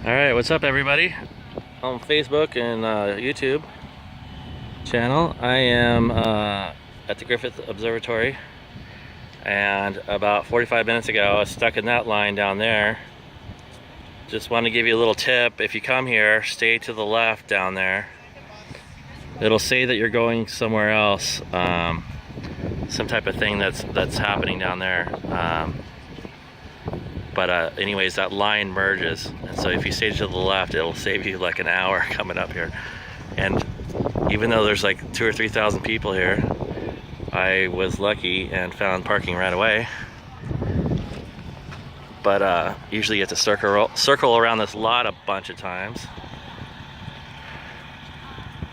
Alright, what's up everybody? On Facebook and YouTube channel, I am at the Griffith Observatory, and about 45 minutes ago I was stuck in that line down there. Just want to give you a little tip: if you come here, stay to the left down there. It'll say that you're going somewhere else, some type of thing that's happening down there. But anyways, that line merges, and so if you stay to the left, it'll save you like an hour coming up here. And even though there's like 2,000 or 3,000 people here, I was lucky and found parking right away. But usually you have to circle around this lot a bunch of times.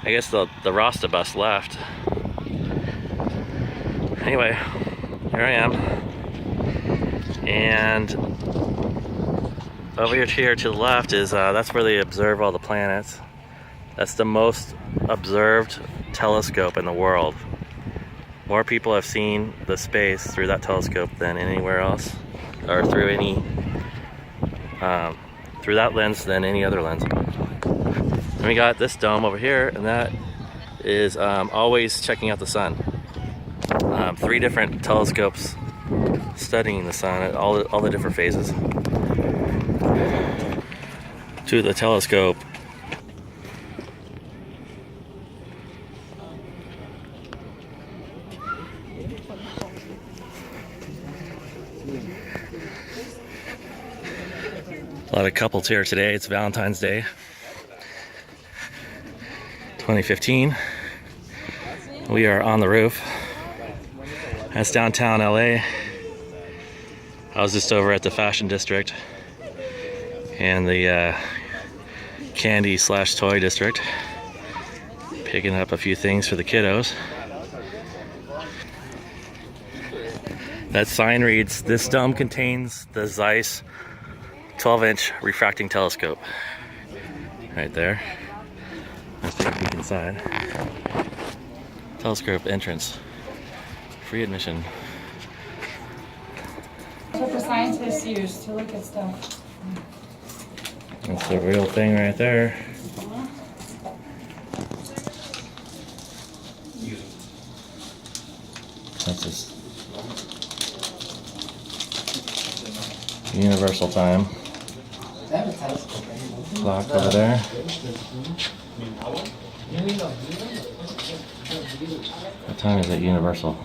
I guess the Rasta bus left. Anyway, here I am. And over here to the left is, that's where they observe all the planets. That's the most observed telescope in the world. More people have seen the space through that telescope than anywhere else, or through any, through that lens than any other lens. And we got this dome over here, and that is always checking out the sun. 3 different telescopes studying the sun at all the different phases. To the telescope, a lot of couples here today. It's Valentine's Day 2015. We are on the roof. That's downtown LA. I was just over at the fashion district and the candy / toy district, picking up a few things for the kiddos. That sign reads, "This dome contains the Zeiss 12-inch refracting telescope." Right there. Let's take a peek inside. Telescope entrance. Free admission. That's what the scientists use to look at stuff. That's the real thing right there. That's just universal time. Clock over there. What time is it universal?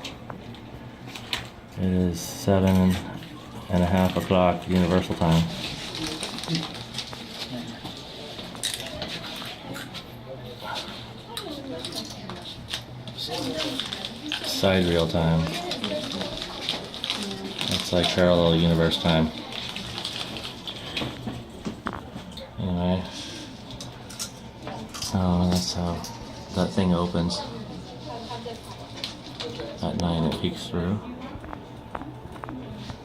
It is 7:30 o'clock universal time. Sidereal time. That's like parallel universe time. Anyway, oh, that's how that thing opens. At 9 it peeks through.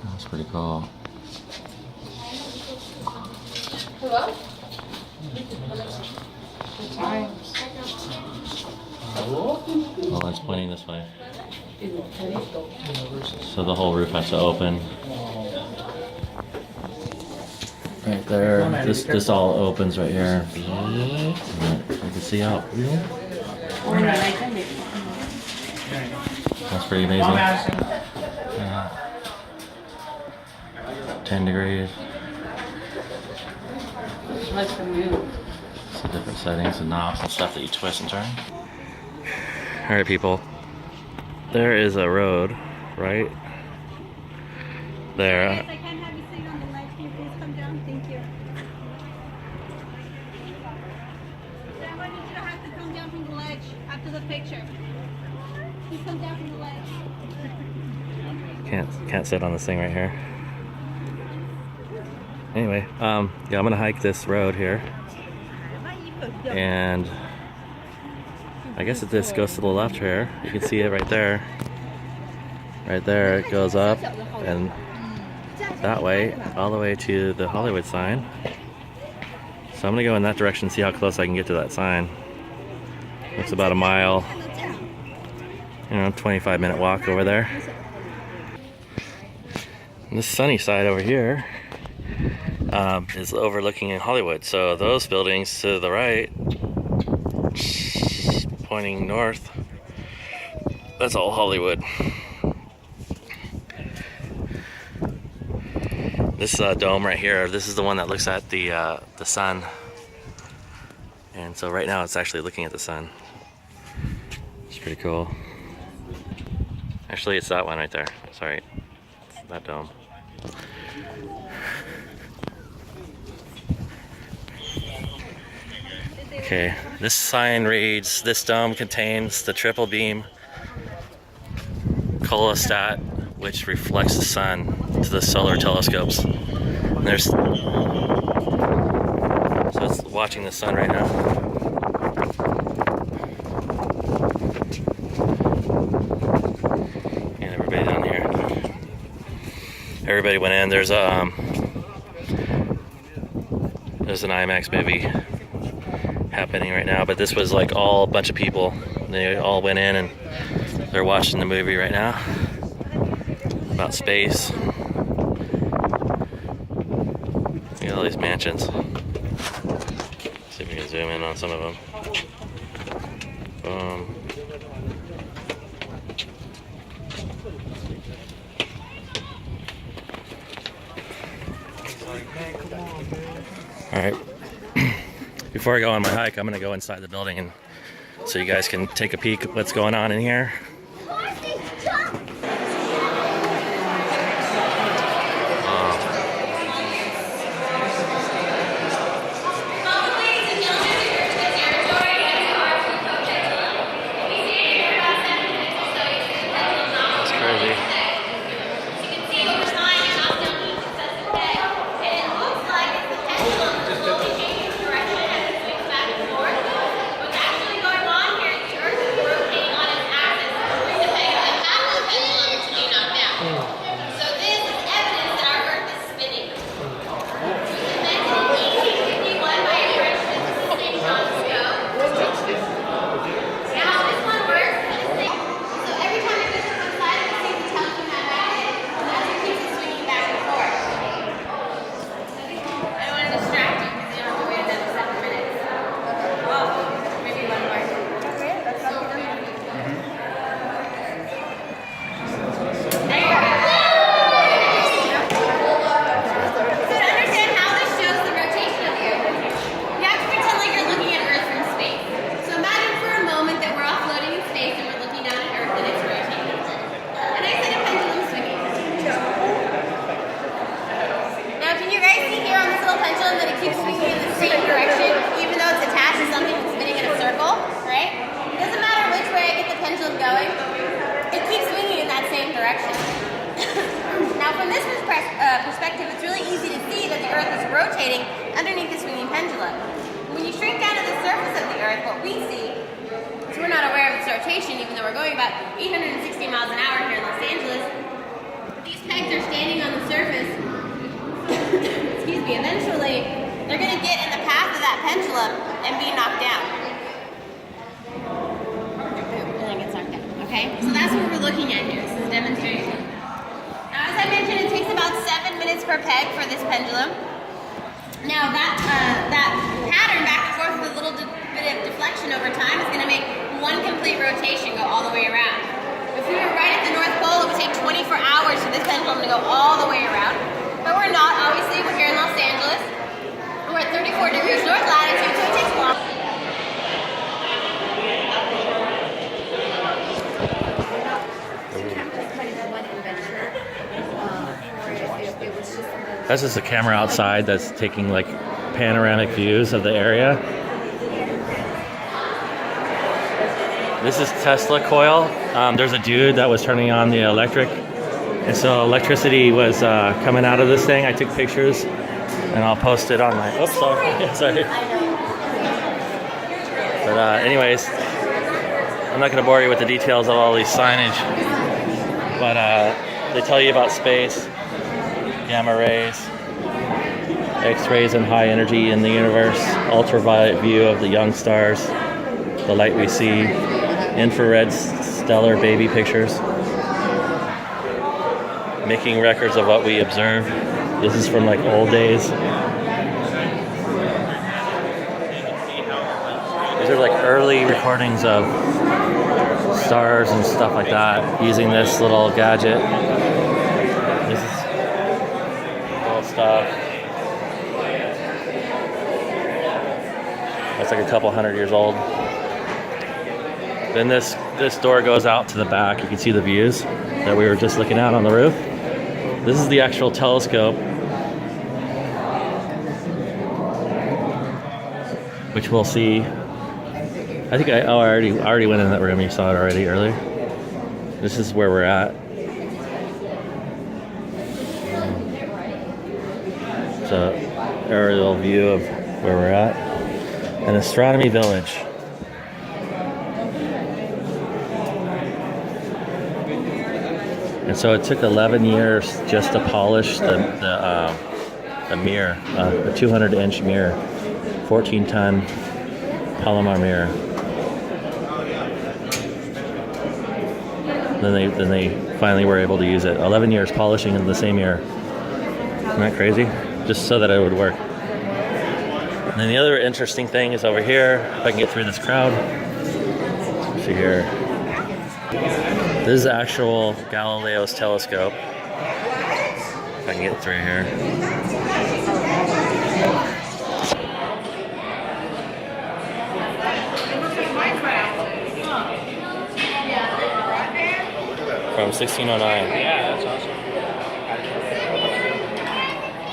That's pretty cool. Hello? The time. Well, it's pointing this way. So the whole roof has to open. Right there. This all opens right here. You can see out. That's pretty amazing. 10 degrees. Some different settings and knobs and stuff that you twist and turn. Alright people, there is a road right there. Yes, I can't have you sit on the ledge. Can you please come down? Thank you. So I wanted you to have to come down from the ledge after the picture. Please come down from the ledge. Can't sit on this thing right here. Anyway, yeah, I'm gonna hike this road here, and I guess if this goes to the left here, you can see it right there. Right there, it goes up and that way, all the way to the Hollywood sign. So I'm gonna go in that direction and see how close I can get to that sign. It's about a mile, 25-minute walk over there. And this sunny side over here is overlooking in Hollywood. So those buildings to the right, pointing north, that's all Hollywood. This dome right here, this is the one that looks at the sun. And so right now it's actually looking at the sun. It's pretty cool. Actually, it's that one right there. Sorry, it's that dome. Okay, this sign reads, "This dome contains the triple beam colostat, which reflects the sun to the solar telescopes." And there's, so it's watching the sun right now. And everybody down here. Everybody went in. There's an IMAX movie happening right now, but this was like all a bunch of people. They all went in and they're watching the movie right now about space. Look at all these mansions. See if we can zoom in on some of them. Boom. All right. Before I go on my hike, I'm gonna go inside the building and so you guys can take a peek at what's going on in here. Now from this perspective, it's really easy to see that the Earth is rotating underneath the swinging pendulum. When you shrink down to the surface of the Earth, what we see is we're not aware of its rotation, even though we're going about 860 miles an hour here in Los Angeles. These pegs are standing on the surface. Excuse me. Eventually, they're going to get in the path of that pendulum and be knocked down. Boom, and then gets knocked down. Okay, so that's what we're looking at here. This is a demonstration. Now, as I mentioned, it takes about 7 minutes per peg for this pendulum. Now, that pattern back and forth with a little bit of deflection over time is going to make one complete rotation go all the way around. If we were right at the North Pole, it would take 24 hours for this pendulum to go all the way around. But we're not. Obviously, we're here in Los Angeles. We're at 34 degrees north latitude, so it takes a long. That's just a camera outside that's taking like panoramic views of the area. This is Tesla coil. There's a dude that was turning on the electric, and so electricity was coming out of this thing. I took pictures, and I'll post it on my. Oops, sorry. Sorry. But anyways, I'm not going to bore you with the details of all these signage, but they tell you about space, gamma rays, X-rays and high energy in the universe, ultraviolet view of the young stars, the light we see, infrared stellar baby pictures, making records of what we observe, This is from like old days. These are like early recordings of stars and stuff like that using this little gadget. This is old stuff. That's like a couple hundred years old. Then this door goes out to the back. You can see the views that we were just looking at on the roof. This is the actual telescope, which we'll see. I think I already went in that room. You saw it already earlier. This is where we're at. It's an aerial view of where we're at. An astronomy village. And so it took 11 years just to polish the mirror, a 200-inch mirror, 14-ton polymer mirror. Then they finally were able to use it. 11 years polishing in the same mirror. Isn't that crazy? Just so that it would work. And then the other interesting thing is over here, if I can get through this crowd. Let's see here. This is actual Galileo's telescope. If I can get through here. From 1609. Yeah, that's awesome.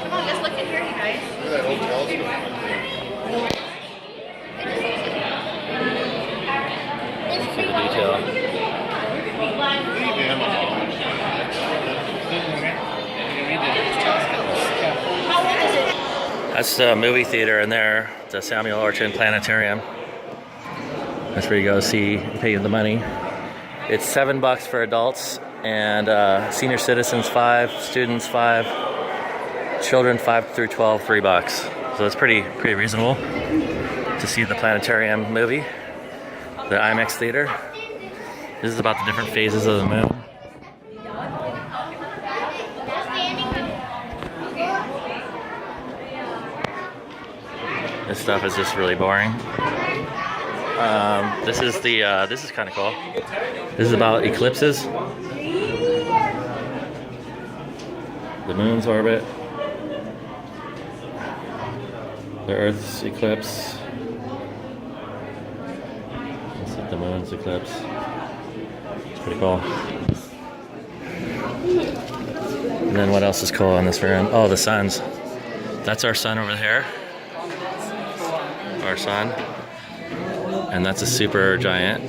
Come on, let's look at here, you guys. Look at that old telescope. Look at the detail. That's the movie theater in there, the Samuel Orton Planetarium. That's where you go see, pay the money. It's $7 for adults, and senior citizens $5, students $5, children 5 through 12 $3. So it's pretty reasonable to see the planetarium movie, the IMAX theater. This is about the different phases of the moon. This stuff is just really boring. This is kind of cool. This is about eclipses. The moon's orbit. The Earth's eclipse. This is the moon's eclipse. It's pretty cool. And then what else is cool on this room? Oh, the suns. That's our sun over there. Our sun. And that's a super giant.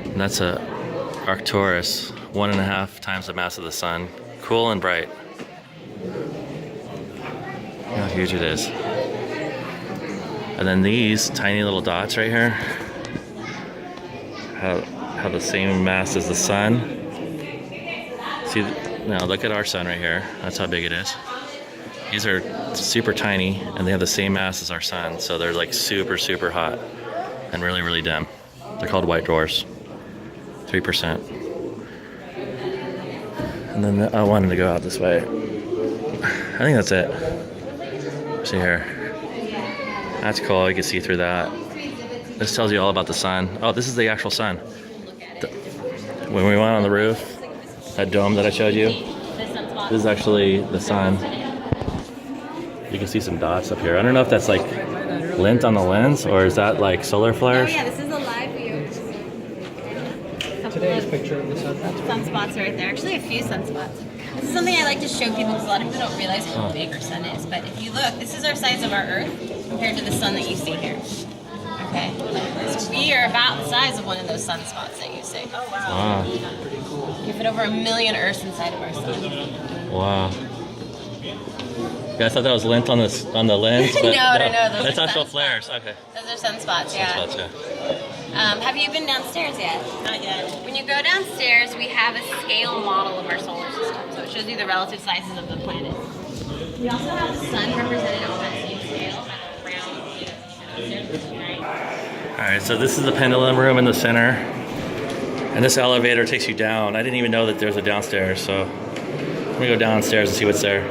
And that's a Arcturus, 1.5 times the mass of the sun. Cool and bright. Look how huge it is. And then these tiny little dots right here have the same mass as the sun. See, now look at our sun right here. That's how big it is. These are super tiny, and they have the same mass as our sun, so they're like super hot and really dim. They're called white dwarfs. 3%. And then I wanted to go out this way. I think that's it. See here. That's cool. You can see through that. This tells you all about the sun. Oh, this is the actual sun. When we went on the roof, that dome that I showed you, this is actually the sun. You can see some dots up here. I don't know if that's like lint on the lens, or is that like solar flares? Oh yeah, this is a live view. Today's picture of the sun. Sunspots right there. Actually, a few sunspots. This is something I like to show people because a lot of people don't realize how big our sun is. But if you look, this is our size of our Earth compared to the sun that you see here. Okay, so we are about the size of one of those sunspots that you see. Oh wow! You fit over 1 million Earths inside of our sun. Wow. Yeah, I thought that was lint on the lens. But no. That's Those are actual sunspots. flares. Okay. Those are sunspots, yeah. Sunspots, yeah. Have you been downstairs yet? Not yet. When you go downstairs, we have a scale model of our solar system. So it shows you the relative sizes of the planets. We also have the sun represented on that same scale, round. All right, so this is the pendulum room in the center, and this elevator takes you down. I didn't even know that there's a downstairs, so Let me go downstairs and see what's there.